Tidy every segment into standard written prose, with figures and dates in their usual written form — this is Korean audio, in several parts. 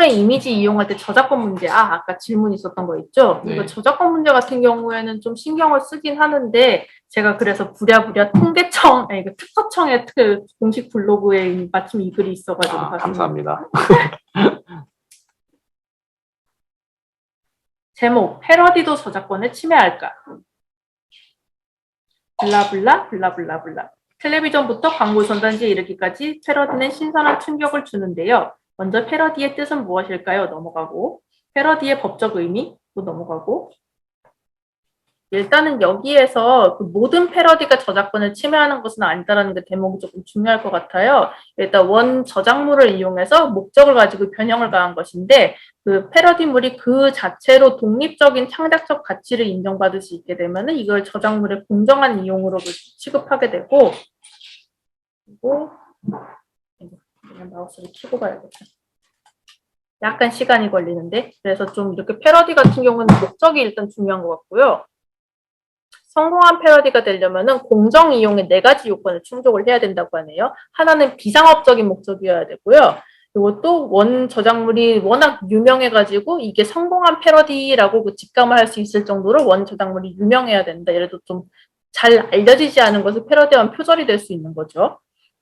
인물의 이미지 이용할 때 저작권 문제, 아까 질문 있었던 거 있죠? 네. 이거 저작권 문제 같은 경우에는 좀 신경을 쓰긴 하는데, 제가 그래서 부랴부랴 통계청, 아니, 특허청의 공식 블로그에 마침 이 글이 있어가지고 봤습니다. 감사합니다. 제목, 패러디도 저작권을 침해할까? 블라블라 블라블라블라. 텔레비전부터 광고 전단지에 이르기까지 패러디는 신선한 충격을 주는데요. 먼저 패러디의 뜻은 무엇일까요? 넘어가고, 패러디의 법적 의미? 또 넘어가고, 일단은 여기에서 그 모든 패러디가 저작권을 침해하는 것은 아니다라는 게 대목이 조금 중요할 것 같아요. 일단 원 저작물을 이용해서 목적을 가지고 변형을 가한 것인데, 그 패러디물이 그 자체로 독립적인 창작적 가치를 인정받을 수 있게 되면은 이걸 저작물의 공정한 이용으로 취급하게 되고, 그리고 그냥 마우스를 켜고 가야겠다. 약간 시간이 걸리는데, 그래서 좀 이렇게 패러디 같은 경우는 목적이 일단 중요한 것 같고요. 성공한 패러디가 되려면은 공정 이용의 4가지 요건을 충족을 해야 된다고 하네요. 하나는 비상업적인 목적이어야 되고요. 그리고 또 원 저작물이 워낙 유명해가지고 이게 성공한 패러디라고 직감을 할 수 있을 정도로 원 저작물이 유명해야 된다. 예를 들어 좀 잘 알려지지 않은 것을 패러디하면 표절이 될 수 있는 거죠.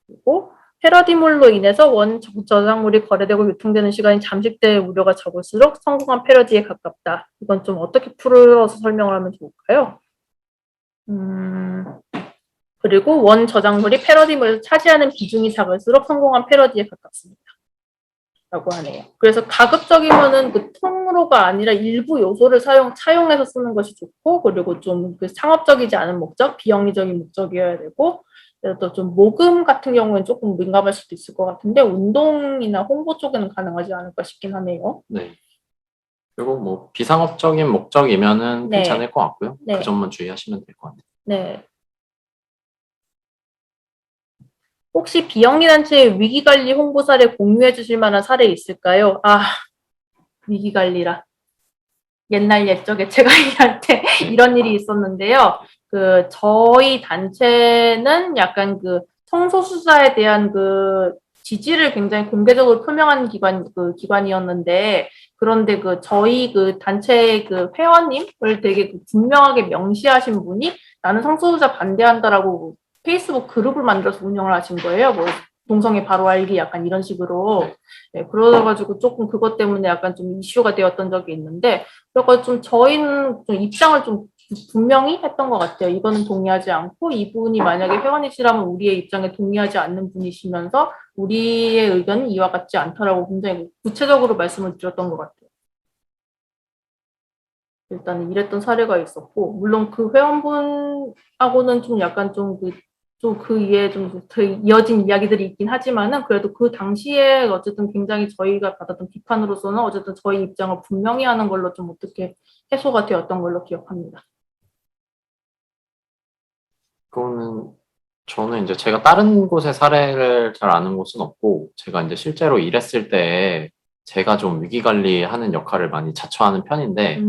그리고 패러디물로 인해서 원 저작물이 거래되고 유통되는 시간이 잠식될 우려가 적을수록 성공한 패러디에 가깝다. 이건 좀 어떻게 풀어서 설명을 하면 좋을까요? 그리고 원 저작물이 패러디물에서 차지하는 비중이 작을수록 성공한 패러디에 가깝습니다. 라고 하네요. 그래서 가급적이면은 그 통으로가 아니라 일부 요소를 차용해서 쓰는 것이 좋고, 그리고 좀 그 상업적이지 않은 목적, 비영리적인 목적이어야 되고, 또 좀 모금 같은 경우는 조금 민감할 수도 있을 것 같은데, 운동이나 홍보 쪽에는 가능하지 않을까 싶긴 하네요. 네. 그리고 뭐 비상업적인 목적이면은 네. 괜찮을 것 같고요. 네. 그 점만 주의하시면 될 것 같아요. 네. 혹시 비영리단체의 위기관리 홍보 사례 공유해 주실 만한 사례 있을까요? 위기관리라. 옛날 옛적에 제가 일할 때 이런 일이 있었는데요. 저희 단체는 약간 성소수자에 대한 지지를 굉장히 공개적으로 표명한 기관이었는데, 그런데 저희 단체의 회원님을 되게 분명하게 명시하신 분이 나는 성소수자 반대한다라고 페이스북 그룹을 만들어서 운영을 하신 거예요. 뭐 동성애 바로 알기 약간 이런 식으로. 네, 그러가지고 조금 그것 때문에 약간 좀 이슈가 되었던 적이 있는데, 그러니까 좀 저희는 좀 입장을 좀 분명히 했던 것 같아요. 이거는 동의하지 않고, 이분이 만약에 회원이시라면 우리의 입장에 동의하지 않는 분이시면서 우리의 의견은 이와 같지 않다라고 굉장히 구체적으로 말씀을 드렸던 것 같아요. 일단은 이랬던 사례가 있었고, 물론 그 회원분하고는 좀 약간 좀 그 이에 좀 더 이어진 이야기들이 있긴 하지만은, 그래도 그 당시에 어쨌든 굉장히 저희가 받았던 비판으로서는 어쨌든 저희 입장을 분명히 하는 걸로 좀 어떻게 해소가 되었던 걸로 기억합니다. 그거는 저는 이제 제가 다른 곳의 사례를 잘 아는 곳은 없고, 제가 이제 실제로 일했을 때 제가 좀 위기 관리하는 역할을 많이 자처하는 편인데,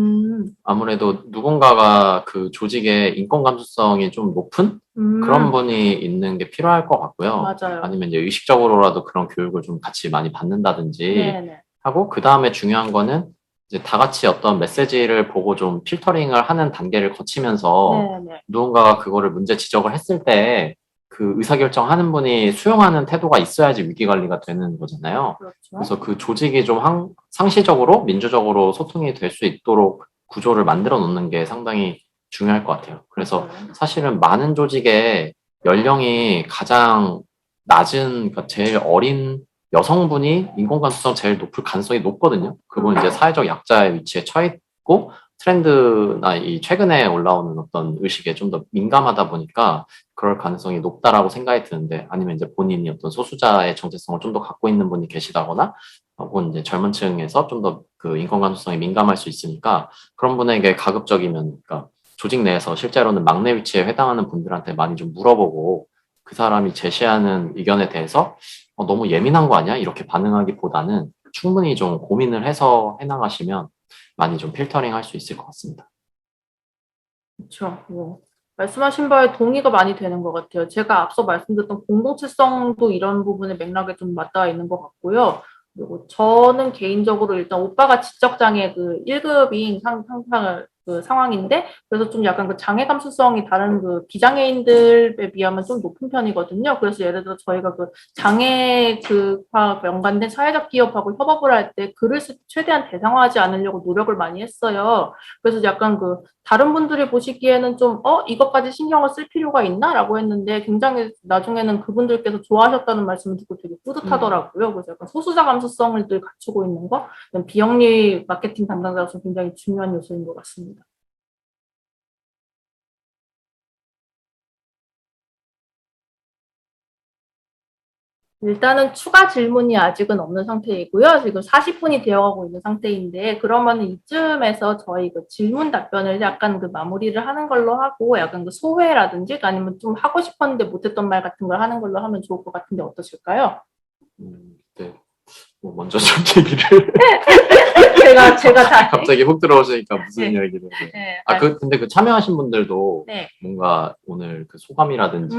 아무래도 누군가가 그 조직의 인권 감수성이 좀 높은 그런 분이 있는 게 필요할 것 같고요. 맞아요. 아니면 이제 의식적으로라도 그런 교육을 좀 같이 많이 받는다든지 네네. 하고, 그 다음에 중요한 거는 이제 다 같이 어떤 메시지를 보고 좀 필터링을 하는 단계를 거치면서 네네. 누군가가 그거를 문제 지적을 했을 때 그 의사결정하는 분이 수용하는 태도가 있어야지 위기관리가 되는 거잖아요. 그렇죠. 그래서 그 조직이 좀 상시적으로 민주적으로 소통이 될 수 있도록 구조를 만들어 놓는 게 상당히 중요할 것 같아요. 그래서 사실은 많은 조직의 연령이 가장 낮은, 그러니까 제일 어린 여성분이 인권 감수성 제일 높을 가능성이 높거든요. 그건 이제 사회적 약자의 위치에 처해 있고, 트렌드나 이 최근에 올라오는 어떤 의식에 좀 더 민감하다 보니까 그럴 가능성이 높다라고 생각이 드는데, 아니면 이제 본인이 어떤 소수자의 정체성을 좀 더 갖고 있는 분이 계시다거나, 혹은 이제 젊은 층에서 좀 더 그 인권 감수성에 민감할 수 있으니까, 그런 분에게 가급적이면, 그러니까 조직 내에서 실제로는 막내 위치에 해당하는 분들한테 많이 좀 물어보고, 그 사람이 제시하는 의견에 대해서 너무 예민한 거 아니야? 이렇게 반응하기보다는 충분히 좀 고민을 해서 해나가시면 많이 좀 필터링 할 수 있을 것 같습니다. 그렇죠. 말씀하신 바에 동의가 많이 되는 것 같아요. 제가 앞서 말씀드렸던 공동체성도 이런 부분의 맥락에 좀 맞닿아 있는 것 같고요. 그리고 저는 개인적으로 일단 오빠가 지적장애 그 1급인 그 상황인데, 그래서 좀 약간 그 장애 감수성이 다른 그 비장애인들에 비하면 좀 높은 편이거든요. 그래서 예를 들어 저희가 그 장애 그와 연관된 사회적 기업하고 협업을 할 때 글을 최대한 대상화하지 않으려고 노력을 많이 했어요. 그래서 약간 그 다른 분들이 보시기에는 좀, 이것까지 신경을 쓸 필요가 있나? 라고 했는데 굉장히 나중에는 그분들께서 좋아하셨다는 말씀을 듣고 되게 뿌듯하더라고요. 그래서 약간 소수자 감수성을 늘 갖추고 있는 거, 비영리 마케팅 담당자로서 굉장히 중요한 요소인 것 같습니다. 일단은 추가 질문이 아직은 없는 상태이고요. 지금 40분이 되어가고 있는 상태인데, 그러면 이쯤에서 저희 그 질문 답변을 약간 그 마무리를 하는 걸로 하고, 약간 그 소회라든지 아니면 좀 하고 싶었는데 못했던 말 같은 걸 하는 걸로 하면 좋을 것 같은데 어떠실까요? 네. 뭐 먼저 좀 얘기를 제가 다. 갑자기 훅 들어오시니까 무슨 네. 이야기를. 네. 근데 그 참여하신 분들도 네. 뭔가 오늘 그 소감이라든지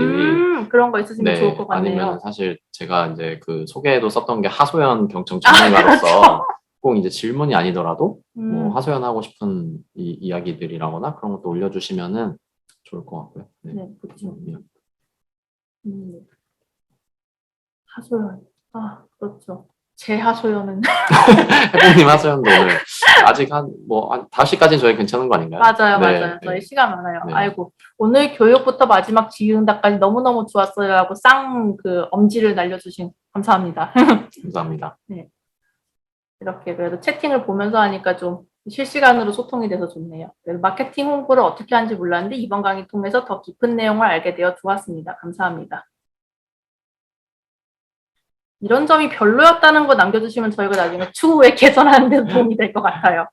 그런 거 있으시면 네, 좋을 것 같네요. 아니면 사실 제가 이제 그 소개에도 썼던 게 하소연 경청 전문가로서 꼭 이제 질문이 아니더라도 뭐 하소연하고 싶은 이야기들이라거나 그런 것도 올려주시면은 좋을 것 같고요. 네, 네, 그렇죠. 하소연. 그렇죠. 제 하소연은. 해봉님 하소연도 오늘 아직 한 5시까지는 저희 괜찮은 거 아닌가요? 맞아요, 네, 맞아요. 저희 네. 시간 많아요. 네. 아이고, 오늘 교육부터 마지막 지은답까지 너무너무 좋았어요 하고 그 엄지를 날려주신 감사합니다. 감사합니다. 네. 이렇게 그래도 채팅을 보면서 하니까 좀 실시간으로 소통이 돼서 좋네요. 그래서 마케팅 홍보를 어떻게 하는지 몰랐는데 이번 강의 통해서 더 깊은 내용을 알게 되어 좋았습니다. 감사합니다. 이런 점이 별로였다는 거 남겨주시면 저희가 나중에 추후에 개선하는 데 도움이 될 것 같아요.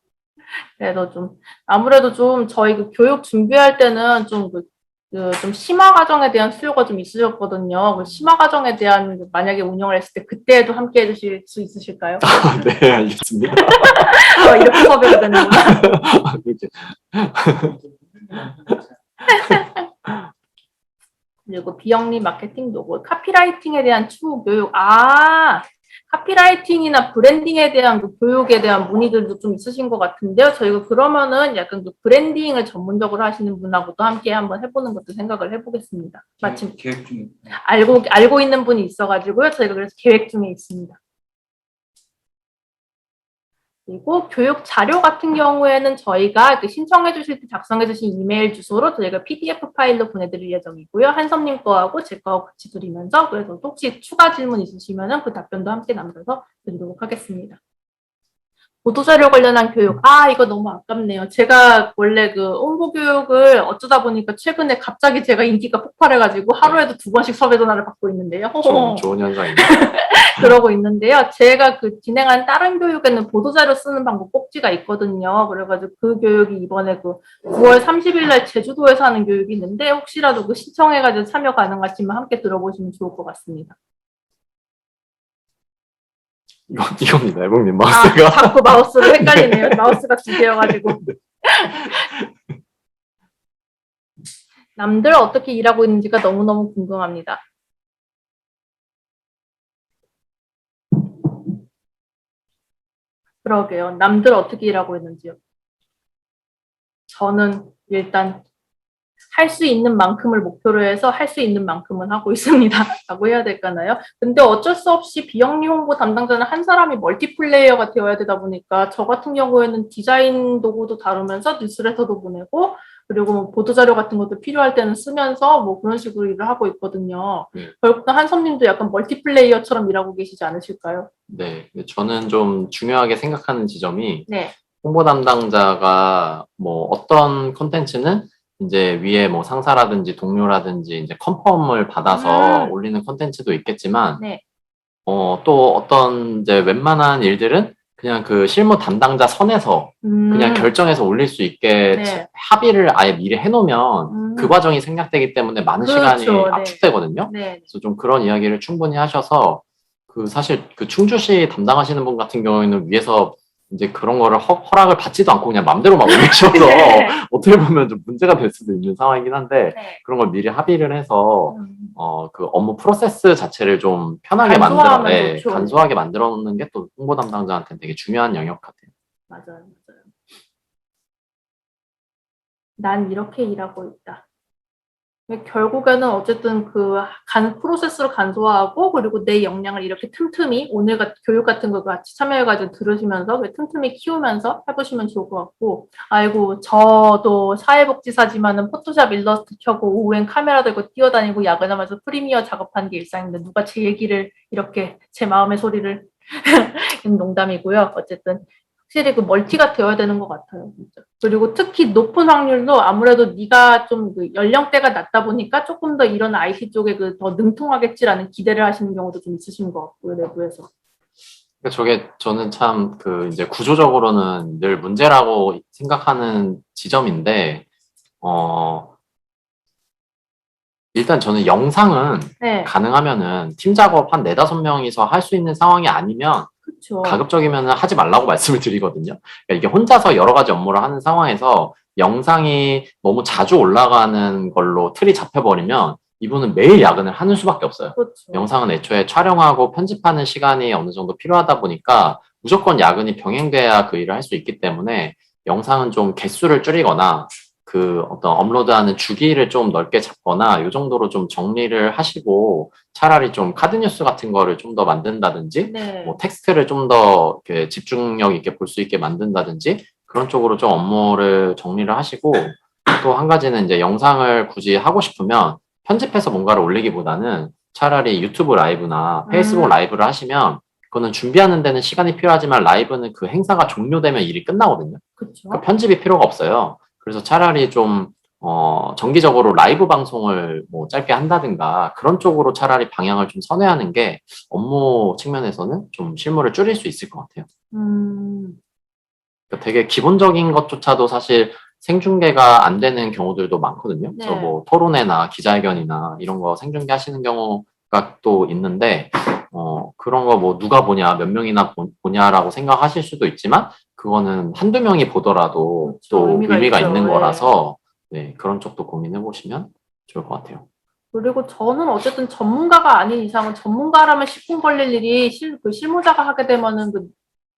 그래서 좀 아무래도 좀 저희 그 교육 준비할 때는 좀 좀 심화 과정에 대한 수요가 좀 있으셨거든요. 그 심화 과정에 대한 만약에 운영을 했을 때 그때도 함께 해주실 수 있으실까요? 네, 알겠습니다. 이렇게 섭외가 되는구나. 그리고 비영리 마케팅 노고, 카피라이팅에 대한 추후 교육. 카피라이팅이나 브랜딩에 대한 그 교육에 대한 문의들도 좀 있으신 것 같은데요. 저희가 그러면은 약간 그 브랜딩을 전문적으로 하시는 분하고도 함께 한번 해보는 것도 생각을 해보겠습니다. 마침 계획 중에 알고 있는 분이 있어가지고요. 저희가 그래서 계획 중에 있습니다. 그리고 교육 자료 같은 경우에는 저희가 신청해 주실 때 작성해 주신 이메일 주소로 저희가 PDF 파일로 보내드릴 예정이고요. 한섬님 거하고 제 거하고 같이 드리면서, 그래서 혹시 추가 질문 있으시면 그 답변도 함께 남겨서 드리도록 하겠습니다. 보도자료 관련한 교육. 이거 너무 아깝네요. 제가 원래 그 홍보 교육을 어쩌다 보니까 최근에 갑자기 제가 인기가 폭발해가지고 하루에도 2번씩 섭외 전화를 받고 있는데요. 좋은 현상입니다. 그러고 있는데요. 제가 그 진행한 다른 교육에는 보도자료 쓰는 방법 꼭지가 있거든요. 그래가지고 그 교육이 이번에 그 9월 30일 날 제주도에서 하는 교육이 있는데, 혹시라도 그 신청해가지고 참여 가능하시면 함께 들어보시면 좋을 것 같습니다. 이겁니다, 해봉님 마우스가. 자꾸 마우스를 헷갈리네요. 마우스가 두 개여가지고. 남들 어떻게 일하고 있는지가 너무너무 궁금합니다. 그러게요. 남들 어떻게 일하고 있는지요. 저는 일단 할 수 있는 만큼을 목표로 해서 할 수 있는 만큼은 하고 있습니다. 라고 해야 될까요? 근데 어쩔 수 없이 비영리 홍보 담당자는 한 사람이 멀티플레이어가 되어야 되다 보니까 저 같은 경우에는 디자인 도구도 다루면서 뉴스레터도 보내고, 그리고 뭐 보도자료 같은 것도 필요할 때는 쓰면서 뭐 그런 식으로 일을 하고 있거든요. 결국 한섬님도 약간 멀티플레이어처럼 일하고 계시지 않으실까요? 네, 저는 좀 중요하게 생각하는 지점이 네. 홍보 담당자가 뭐 어떤 콘텐츠는 이제 위에 뭐 상사라든지 동료라든지 이제 컨펌을 받아서 올리는 콘텐츠도 있겠지만, 네. 또 어떤 이제 웬만한 일들은 그냥 그 실무 담당자 선에서 그냥 결정해서 올릴 수 있게 네. 합의를 아예 미리 해놓으면 그 과정이 생략되기 때문에 많은 시간이 압축되거든요. 네. 그래서 좀 그런 이야기를 충분히 하셔서, 그 사실 그 충주시 담당하시는 분 같은 경우에는 위에서 이제 그런 거를 허락을 받지도 않고 그냥 맘대로 막 올리셔서 어떻게 보면 좀 문제가 될 수도 있는 상황이긴 한데 네. 그런 걸 미리 합의를 해서 음. 그 업무 프로세스 자체를 좀 편하게 간소화하면 좋죠. 간소하게 만들어 놓는 게 또 홍보 담당자한테 되게 중요한 영역 같아요. 맞아요. 난 이렇게 일하고 있다. 결국에는 어쨌든 프로세스를 간소화하고, 그리고 내 역량을 이렇게 틈틈이, 오늘 교육 같은 거 같이 참여해가지고 들으시면서, 틈틈이 키우면서 해보시면 좋을 것 같고, 아이고, 저도 사회복지사지만은 포토샵 일러스트 켜고, 오후엔 카메라 들고 뛰어다니고, 야근하면서 프리미어 작업하는 게 일상인데, 누가 제 얘기를 이렇게, 제 마음의 소리를, 농담이고요. 어쨌든. 확실히 멀티가 되어야 되는 것 같아요. 진짜. 그리고 특히 높은 확률로 아무래도 네가 좀 연령대가 낮다 보니까 조금 더 이런 IT 쪽에 더 능통하겠지라는 기대를 하시는 경우도 좀 있으신 것 같고요, 내부에서. 저는 참 이제 구조적으로는 늘 문제라고 생각하는 지점인데, 일단 저는 영상은 네. 가능하면은 팀 작업 한 4~5명이서 할 수 있는 상황이 아니면 그쵸. 가급적이면 하지 말라고 말씀을 드리거든요. 그러니까 이게 혼자서 여러 가지 업무를 하는 상황에서 영상이 너무 자주 올라가는 걸로 틀이 잡혀버리면 이분은 매일 야근을 하는 수밖에 없어요. 그렇죠. 영상은 애초에 촬영하고 편집하는 시간이 어느 정도 필요하다 보니까 무조건 야근이 병행돼야 그 일을 할 수 있기 때문에 영상은 좀 개수를 줄이거나 어떤 업로드하는 주기를 좀 넓게 잡거나 이 정도로 좀 정리를 하시고 차라리 좀 카드뉴스 같은 거를 좀 더 만든다든지 네. 뭐 텍스트를 좀 더 집중력 있게 볼 수 있게 만든다든지 그런 쪽으로 좀 업무를 정리를 하시고 또 한 가지는 이제 영상을 굳이 하고 싶으면 편집해서 뭔가를 올리기보다는 차라리 유튜브 라이브나 페이스북 라이브를 하시면 그거는 준비하는 데는 시간이 필요하지만 라이브는 그 행사가 종료되면 일이 끝나거든요. 그쵸. 그러니까 편집이 필요가 없어요. 그래서 차라리 좀 정기적으로 라이브 방송을 뭐 짧게 한다든가 그런 쪽으로 차라리 방향을 좀 선회하는 게 업무 측면에서는 좀 실무를 줄일 수 있을 것 같아요. 그러니까 되게 기본적인 것조차도 사실 생중계가 안 되는 경우들도 많거든요. 네. 그래서 뭐 토론회나 기자회견이나 이런 거 생중계 하시는 경우가 또 있는데 그런 거 뭐 누가 보냐, 몇 명이나 보냐라고 생각하실 수도 있지만 그거는 한두 명이 보더라도 그렇죠. 또 의미가 있죠. 있는 네. 거라서 네, 그런 쪽도 고민해 보시면 좋을 것 같아요. 그리고 저는 어쨌든 전문가가 아닌 이상은 전문가라면 10분 걸릴 일이 실무자가 하게 되면은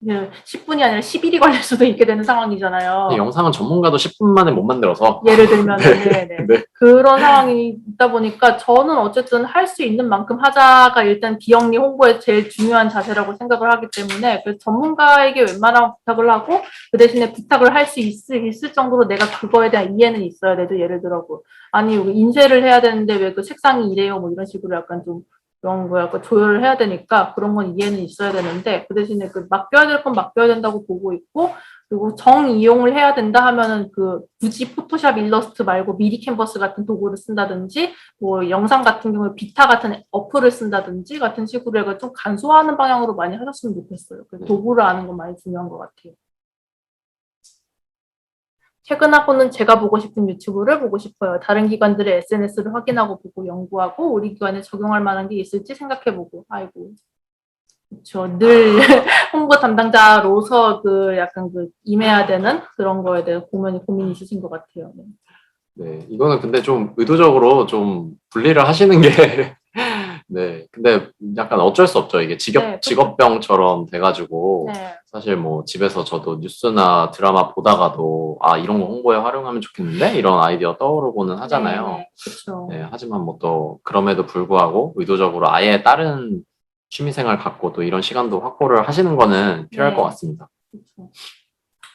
10분이 아니라 10일이 걸릴 수도 있게 되는 상황이잖아요. 근데 영상은 전문가도 10분 만에 못 만들어서 예를 들면 네. 네. 그런 상황이 있다 보니까 저는 어쨌든 할 수 있는 만큼 하자가 일단 비영리 홍보의 제일 중요한 자세라고 생각을 하기 때문에 그래서 전문가에게 웬만하면 부탁을 하고 그 대신에 부탁을 할 수 있을 정도로 내가 그거에 대한 이해는 있어야 되죠. 예를 들어 아니 인쇄를 해야 되는데 왜 그 색상이 이래요 뭐 이런 식으로 약간 좀 그런 거 약간 조율을 해야 되니까 그런 건 이해는 있어야 되는데 그 대신에 맡겨야 될 건 맡겨야 된다고 보고 있고 그리고 정 이용을 해야 된다 하면은 굳이 포토샵 일러스트 말고 미리 캔버스 같은 도구를 쓴다든지 뭐 영상 같은 경우에 비타 같은 어플을 쓴다든지 같은 식으로 해서 좀 간소화하는 방향으로 많이 하셨으면 좋겠어요. 도구를 아는 건 많이 중요한 것 같아요. 퇴근하고는 제가 보고 싶은 유튜브를 보고 싶어요. 다른 기관들의 SNS를 확인하고 보고 연구하고 우리 기관에 적용할 만한 게 있을지 생각해보고 아이고 그렇죠. 늘 홍보 담당자로서 약간 임해야 되는 그런 거에 대해 고민이 있으신 것 같아요. 네, 이거는 근데 좀 의도적으로 좀 분리를 하시는 게 네, 근데 약간 어쩔 수 없죠. 이게 직업병처럼 돼가지고 네. 사실 뭐 집에서 저도 뉴스나 드라마 보다가도 이런 거 홍보에 활용하면 좋겠는데 이런 아이디어 떠오르고는 하잖아요. 네, 그렇죠. 네, 하지만 뭐 또 그럼에도 불구하고 의도적으로 아예 다른 취미생활 갖고 또 이런 시간도 확보를 하시는 거는 필요할 것 같습니다. 그렇죠.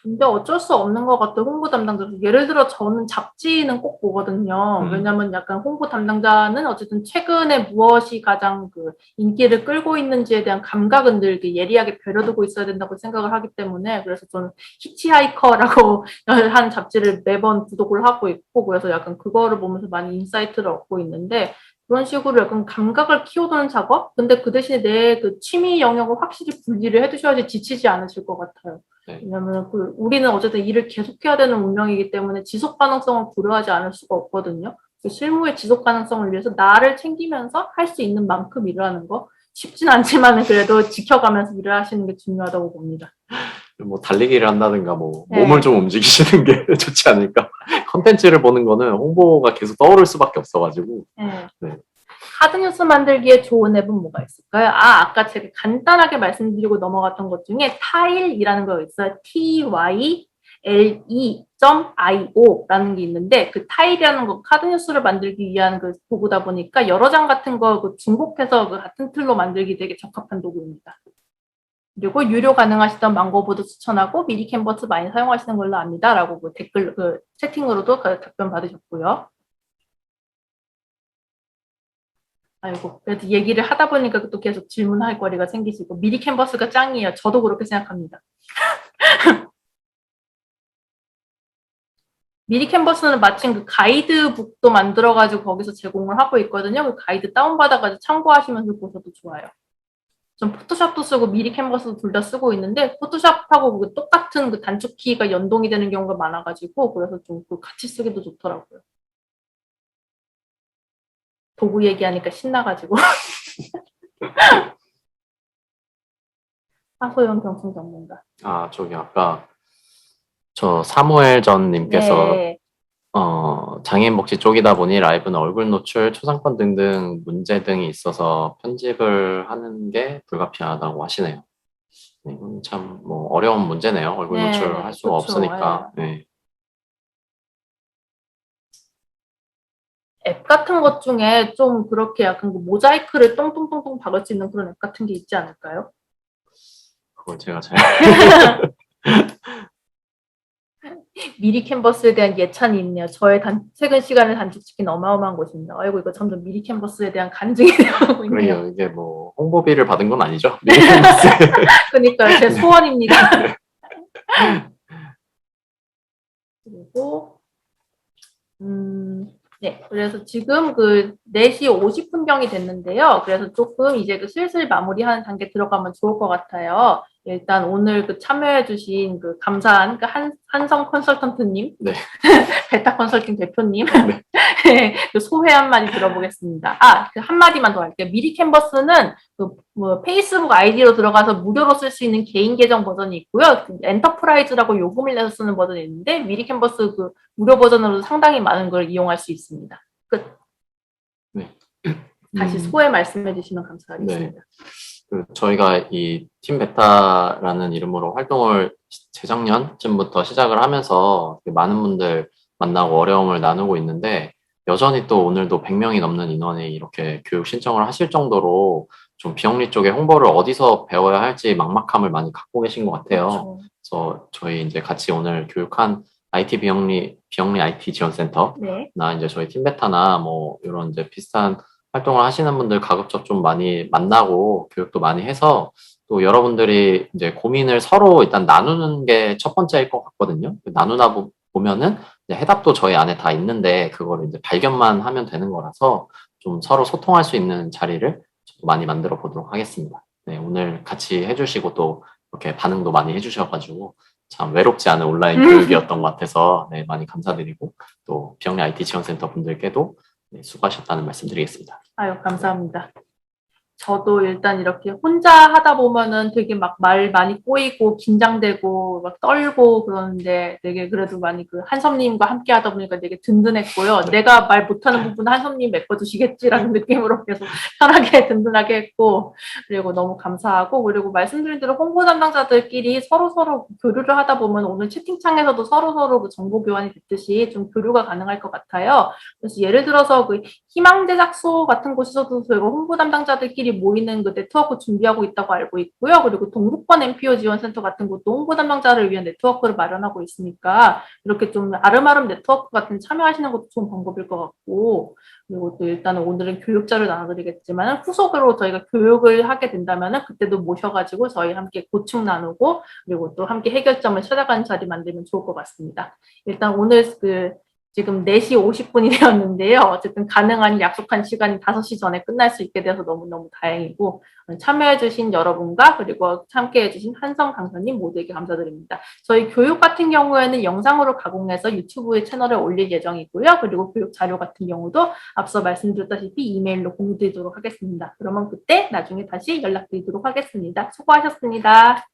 근데 어쩔 수 없는 것 같아요. 홍보 담당자. 예를 들어 저는 잡지는 꼭 보거든요. 왜냐면 약간 홍보 담당자는 어쨌든 최근에 무엇이 가장 인기를 끌고 있는지에 대한 감각은 늘 예리하게 벼려두고 있어야 된다고 생각을 하기 때문에 그래서 저는 히치하이커라고 하는 잡지를 매번 구독을 하고 있고 그래서 약간 그거를 보면서 많이 인사이트를 얻고 있는데 그런 식으로 약간 감각을 키워두는 작업? 근데 그 대신에 내 취미 영역을 확실히 분리를 해두셔야지 지치지 않으실 것 같아요. 네. 왜냐면 우리는 어쨌든 일을 계속해야 되는 운명이기 때문에 지속 가능성을 고려하지 않을 수가 없거든요. 실무의 지속 가능성을 위해서 나를 챙기면서 할 수 있는 만큼 일을 하는 거 쉽진 않지만 그래도 지켜가면서 일을 하시는 게 중요하다고 봅니다. 뭐 달리기를 한다든가 뭐 네. 몸을 좀 움직이시는 게 좋지 않을까. 컨텐츠를 보는 거는 홍보가 계속 떠오를 수밖에 없어가지고. 네. 네. 카드 뉴스 만들기에 좋은 앱은 뭐가 있을까요? 아까 제가 간단하게 말씀드리고 넘어갔던 것 중에 타일이라는 거 있어요. TYLE.io라는 게 있는데 그 타일이라는 거 카드 뉴스를 만들기 위한 그 도구다 보니까 여러 장 같은 거 그 중복해서 그 같은 틀로 만들기 되게 적합한 도구입니다. 그리고 유료 가능하시던 망고보드 추천하고 미리 캔버스 많이 사용하시는 걸로 압니다라고 그 댓글 그 채팅으로도 그 답변 받으셨고요. 아이고, 그래도 얘기를 하다 보니까 또 계속 질문할 거리가 생기시고, 미리 캔버스가 짱이에요. 저도 그렇게 생각합니다. 미리 캔버스는 마침 그 가이드북도 만들어가지고 거기서 제공을 하고 있거든요. 그 가이드 다운받아가지고 참고하시면서 보셔도 좋아요. 전 포토샵도 쓰고 미리 캔버스도 둘 다 쓰고 있는데, 포토샵하고 그 똑같은 그 단축키가 연동이 되는 경우가 많아가지고, 그래서 좀 그 같이 쓰기도 좋더라고요. 도구 얘기하니까 신나가지고. 하소연 경품 전문가. 저기 아까 저 사무엘 전 님께서 네. 장애인 복지 쪽이다 보니 라이브는 얼굴 노출, 초상권 등등 문제 등이 있어서 편집을 하는 게 불가피하다고 하시네요. 네, 이건 참 뭐 어려운 문제네요. 얼굴 노출할 수가 그렇죠. 없으니까. 네. 앱 같은 것 중에 좀 그렇게 약간 그 모자이크를 똥똥똥똥 박을 수 있는 그런 앱 같은 게 있지 않을까요? 그걸 제가 잘 미리 캔버스에 대한 예찬이 있네요. 저의 퇴근 시간을 단축시킨 어마어마한 곳입니다. 아이고 이거 점점 미리 캔버스에 대한 간증이 되고 있네요. 그래요. 이게 뭐 홍보비를 받은 건 아니죠. 그러니까요. 제 소원입니다. 그리고 네, 그래서 지금 그 4시 50분경이 됐는데요. 그래서 조금 이제 그 슬슬 마무리하는 단계 들어가면 좋을 것 같아요. 일단 오늘 그 참여해주신 그 감사한 그 한성 컨설턴트님, 네. 베타 컨설팅 대표님, 네. 그 소회 한마디 들어보겠습니다. 그 한마디만 더 할게요. 미리 캔버스는 뭐 페이스북 아이디로 들어가서 무료로 쓸 수 있는 개인 계정 버전이 있고요. 그 엔터프라이즈라고 요금을 내서 쓰는 버전이 있는데 미리 캔버스 그 무료 버전으로도 상당히 많은 걸 이용할 수 있습니다. 끝. 네. 다시 소회 말씀해 주시면 감사하겠습니다. 네. 저희가 이 팀 베타라는 이름으로 활동을 재작년쯤부터 시작을 하면서 많은 분들 만나고 어려움을 나누고 있는데 여전히 또 오늘도 100명이 넘는 인원이 이렇게 교육 신청을 하실 정도로 좀 비영리 쪽에 홍보를 어디서 배워야 할지 막막함을 많이 갖고 계신 것 같아요. 그렇죠. 그래서 저희 이제 같이 오늘 교육한 IT 비영리 IT 지원센터 네. 나 이제 저희 팀 베타나 뭐 이런 이제 비슷한 활동을 하시는 분들 가급적 좀 많이 만나고 교육도 많이 해서 또 여러분들이 이제 고민을 서로 일단 나누는 게 첫 번째일 것 같거든요. 나누다 보면은 이제 해답도 저희 안에 다 있는데 그거를 이제 발견만 하면 되는 거라서 좀 서로 소통할 수 있는 자리를 많이 만들어 보도록 하겠습니다. 네, 오늘 같이 해주시고 또 이렇게 반응도 많이 해주셔가지고 참 외롭지 않은 온라인 교육이었던 것 같아서 네, 많이 감사드리고 또 비영리 IT 지원센터 분들께도 네, 수고하셨다는 말씀드리겠습니다. 아유, 감사합니다. 저도 일단 이렇게 혼자 하다 보면은 되게 막 말 많이 꼬이고 긴장되고 막 떨고 그러는데 되게 그래도 많이 그 한섭님과 함께 하다 보니까 되게 든든했고요. 네. 내가 말 못하는 부분은 한섭님 메꿔주시겠지라는 느낌으로 계속 편하게 든든하게 했고 그리고 너무 감사하고 그리고 말씀드린 대로 홍보 담당자들끼리 서로서로 교류를 하다 보면 오늘 채팅창에서도 서로서로 그 정보 교환이 됐듯이 좀 교류가 가능할 것 같아요. 그래서 예를 들어서 그 희망 제작소 같은 곳에서도 저희가 홍보 담당자들끼리 모이는 그 네트워크 준비하고 있다고 알고 있고요. 그리고 동북권 NPO 지원센터 같은 곳도 홍보 담당자를 위한 네트워크를 마련하고 있으니까 이렇게 좀 아름아름 네트워크 같은 참여하시는 것도 좋은 방법일 것 같고 그리고 또 일단은 오늘은 교육자를 나눠드리겠지만 후속으로 저희가 교육을 하게 된다면 그때도 모셔가지고 저희 함께 고충 나누고 그리고 또 함께 해결점을 찾아가는 자리 만들면 좋을 것 같습니다. 일단 오늘 지금 4시 50분이 되었는데요. 어쨌든 가능한 약속한 시간이 5시 전에 끝날 수 있게 돼서 너무너무 다행이고 참여해주신 여러분과 그리고 함께해주신 한성 강사님 모두에게 감사드립니다. 저희 교육 같은 경우에는 영상으로 가공해서 유튜브에 채널에 올릴 예정이고요. 그리고 교육 자료 같은 경우도 앞서 말씀드렸다시피 이메일로 공유드리도록 하겠습니다. 그러면 그때 나중에 다시 연락드리도록 하겠습니다. 수고하셨습니다.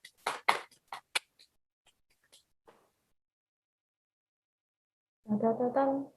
다다다단.